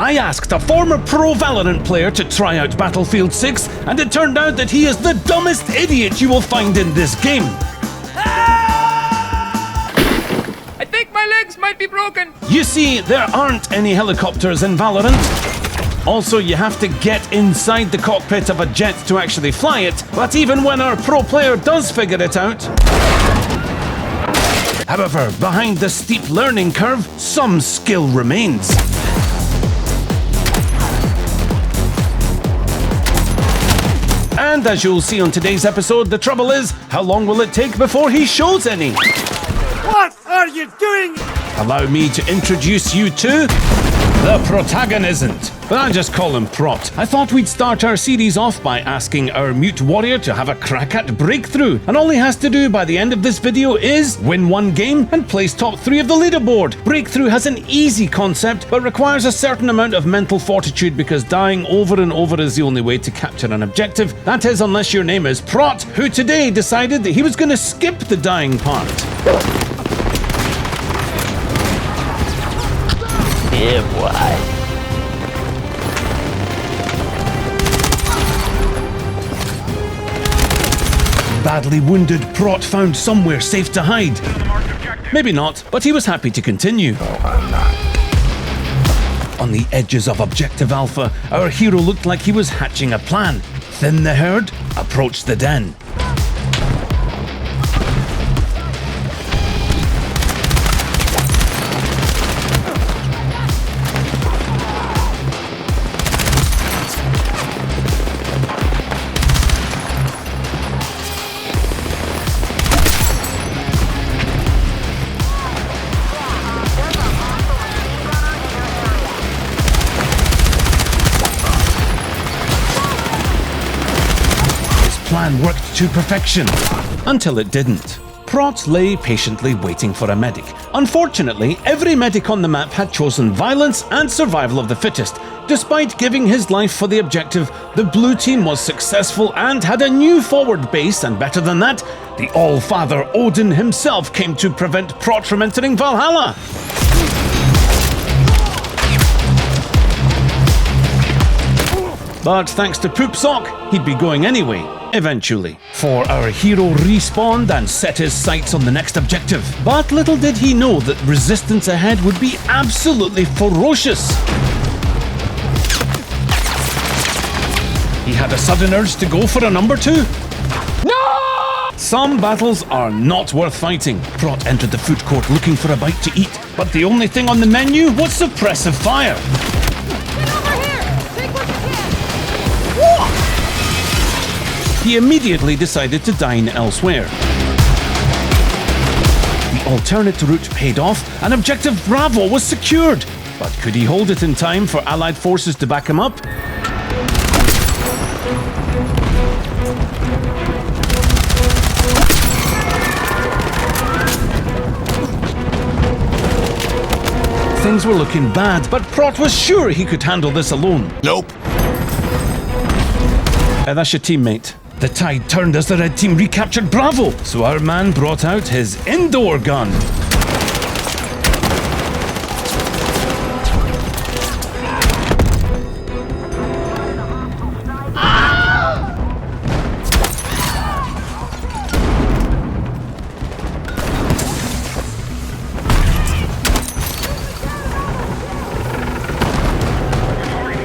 I asked a former Pro Valorant player to try out Battlefield 6, and it turned out that he is the dumbest idiot you will find in this game. I think my legs might be broken. You see, there aren't any helicopters in Valorant. Also, you have to get inside the cockpit of a jet to actually fly it, but even when our pro player does figure it out... However, behind the steep learning curve, some skill remains. And as you'll see on today's episode, the trouble is, how long will it take before he shows any? What are you doing? Allow me to introduce you to... the Protagonisn't, but I just call him Prot. I thought we'd start our series off by asking our mute warrior to have a crack at Breakthrough, and all he has to do by the end of this video is win one game and place top 3 of the leaderboard. Breakthrough has an easy concept, but requires a certain amount of mental fortitude because dying over and over is the only way to capture an objective. That is, unless your name is Prot, who today decided that he was going to skip the dying part. Yeah, boy. Badly wounded, Prot found somewhere safe to hide. Maybe not, but he was happy to continue. No, I'm not. On the edges of Objective Alpha, our hero looked like he was hatching a plan. Thin the herd, approach the den. Plan worked to perfection, until it didn't. Prot lay patiently waiting for a medic. Unfortunately, every medic on the map had chosen violence and survival of the fittest. Despite giving his life for the objective, the blue team was successful and had a new forward base, and better than that, the All-Father Odin himself came to prevent Prot from entering Valhalla. But thanks to Poop Sock, he'd be going anyway, eventually. For our hero respawned and set his sights on the next objective. But little did he know that resistance ahead would be absolutely ferocious. He had a sudden urge to go for a number 2. No! Some battles are not worth fighting. Prot entered the food court looking for a bite to eat, but the only thing on the menu was suppressive fire. He immediately decided to dine elsewhere. The alternate route paid off, and Objective Bravo was secured. But could he hold it in time for Allied forces to back him up? Things were looking bad, but Prot was sure he could handle this alone. Nope. That's your teammate. The tide turned as the red team recaptured Bravo, so our man brought out his indoor gun.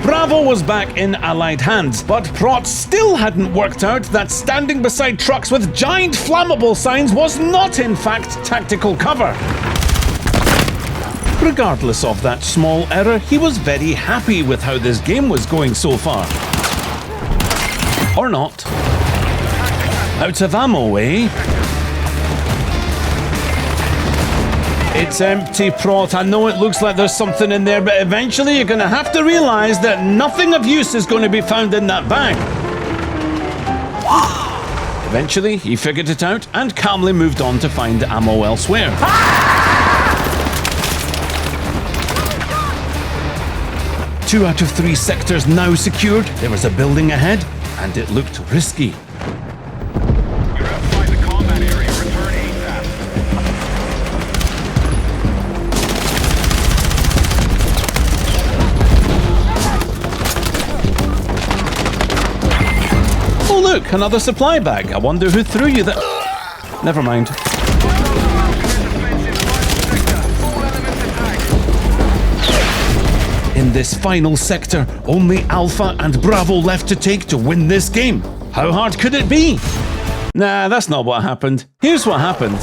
Bravo was back in Allied hands, but Prot still hadn't worked out that standing beside trucks with giant flammable signs was not in fact tactical cover. Regardless of that small error, he was very happy with how this game was going so far. Or not. Out of ammo, eh? It's empty, Prot. I know it looks like there's something in there, but eventually you're going to have to realize that nothing of use is going to be found in that bag. Eventually, he figured it out and calmly moved on to find ammo elsewhere. 2 out of 3 sectors now secured. There was a building ahead, and it looked risky. look, another supply bag. I wonder who threw you that. Never mind. In this final sector, only Alpha and Bravo left to take to win this game. How hard could it be? Nah, that's not what happened. Here's what happened.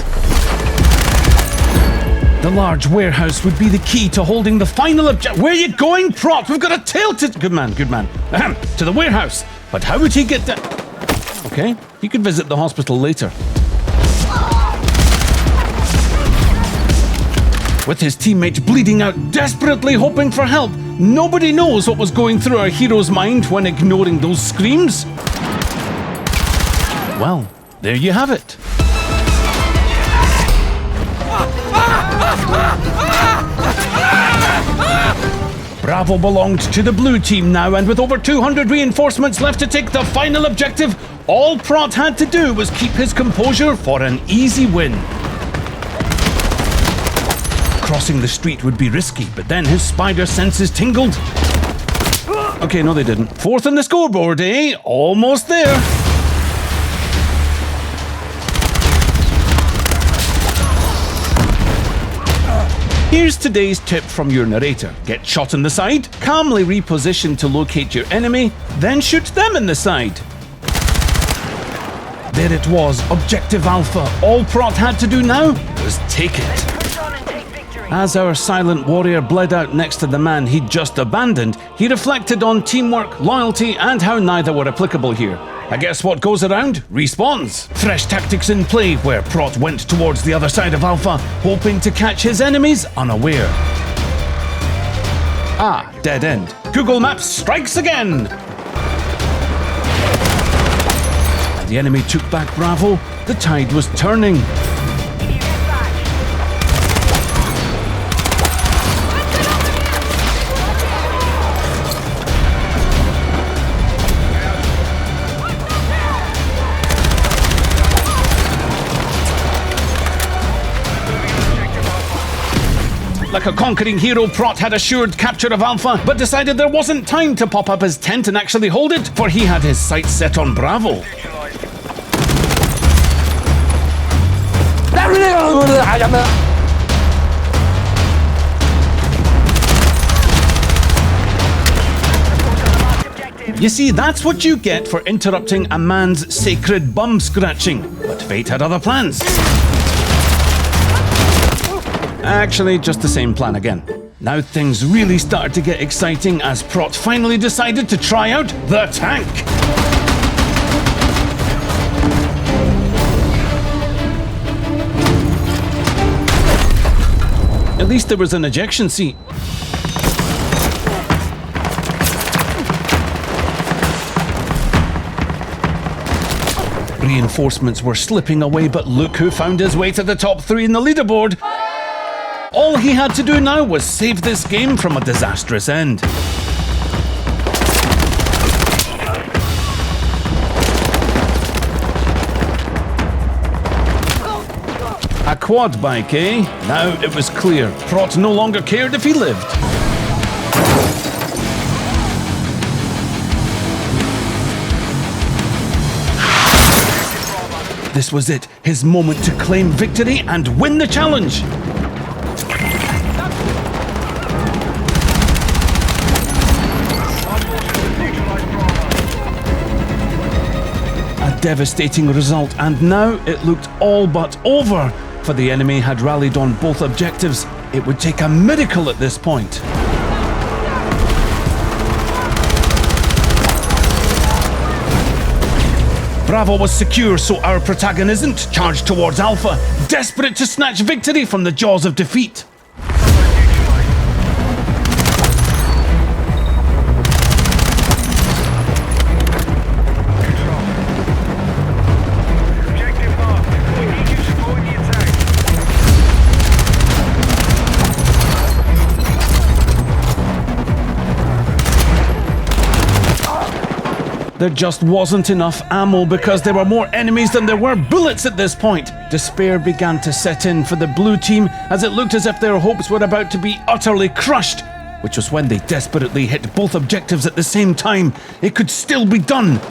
The large warehouse would be the key to holding the final objective. Where are you going, Prot? We've got a tail to... Good man, good man. Ahem, to the warehouse. But how would he get down? Okay, he could visit the hospital later. With his teammates bleeding out, desperately hoping for help, nobody knows what was going through our hero's mind when ignoring those screams. Well, there you have it. Bravo belonged to the blue team now, and with over 200 reinforcements left to take the final objective, all Prot had to do was keep his composure for an easy win. Crossing the street would be risky, but then his spider senses tingled. Okay, no they didn't. Fourth on the scoreboard, eh? Almost there. Here's today's tip from your narrator. Get shot in the side, calmly reposition to locate your enemy, then shoot them in the side. There it was, Objective Alpha. All Prot had to do now was take it. As our silent warrior bled out next to the man he'd just abandoned, he reflected on teamwork, loyalty, and how neither were applicable here. I guess what goes around respawns. Fresh tactics in play where Prot went towards the other side of Alpha, hoping to catch his enemies unaware. Ah, dead end. Google Maps strikes again! And the enemy took back Bravo. The tide was turning. Like a conquering hero, Prot had assured capture of Alpha, but decided there wasn't time to pop up his tent and actually hold it, for he had his sights set on Bravo. You see, that's what you get for interrupting a man's sacred bum scratching. But fate had other plans. Actually, just the same plan again. Now things really started to get exciting as Prot finally decided to try out the tank. At least there was an ejection seat. Reinforcements were slipping away, but look who found his way to the top 3 in the leaderboard. All he had to do now was save this game from a disastrous end. A quad bike, eh? Now it was clear. Prot no longer cared if he lived. This was it, his moment to claim victory and win the challenge. Devastating result, and now it looked all but over, for the enemy had rallied on both objectives. It would take a miracle at this point. Bravo was secure, so our Protagonisn't charged towards Alpha, desperate to snatch victory from the jaws of defeat. There just wasn't enough ammo because there were more enemies than there were bullets at this point. Despair began to set in for the blue team as it looked as if their hopes were about to be utterly crushed, which was when they desperately hit both objectives at the same time. It could still be done.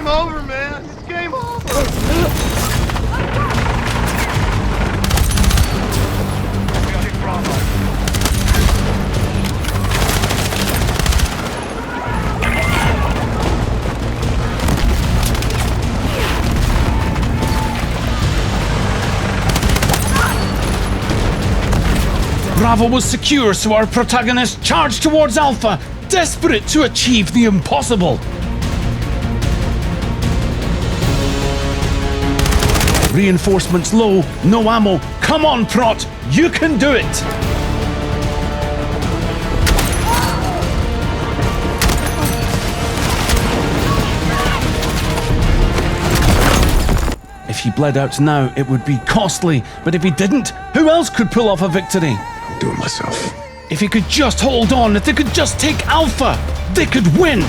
game over, man. It's game over. Bravo was secure, so our protagonist charged towards Alpha, desperate to achieve the impossible. Reinforcements low, no ammo. Come on, Prot, you can do it! If he bled out now, it would be costly, but if he didn't, who else could pull off a victory? I'm doing myself. If he could just hold on, if they could just take Alpha, they could win!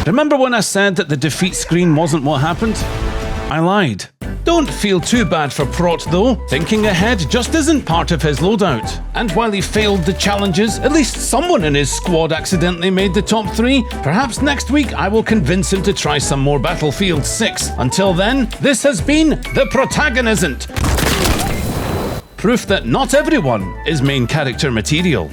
Remember when I said that the defeat screen wasn't what happened? I lied. Don't feel too bad for Prot though. Thinking ahead just isn't part of his loadout. And while he failed the challenges, at least someone in his squad accidentally made the top 3. Perhaps next week I will convince him to try some more Battlefield 6. Until then, this has been the Protagonisn't. Proof that not everyone is main character material.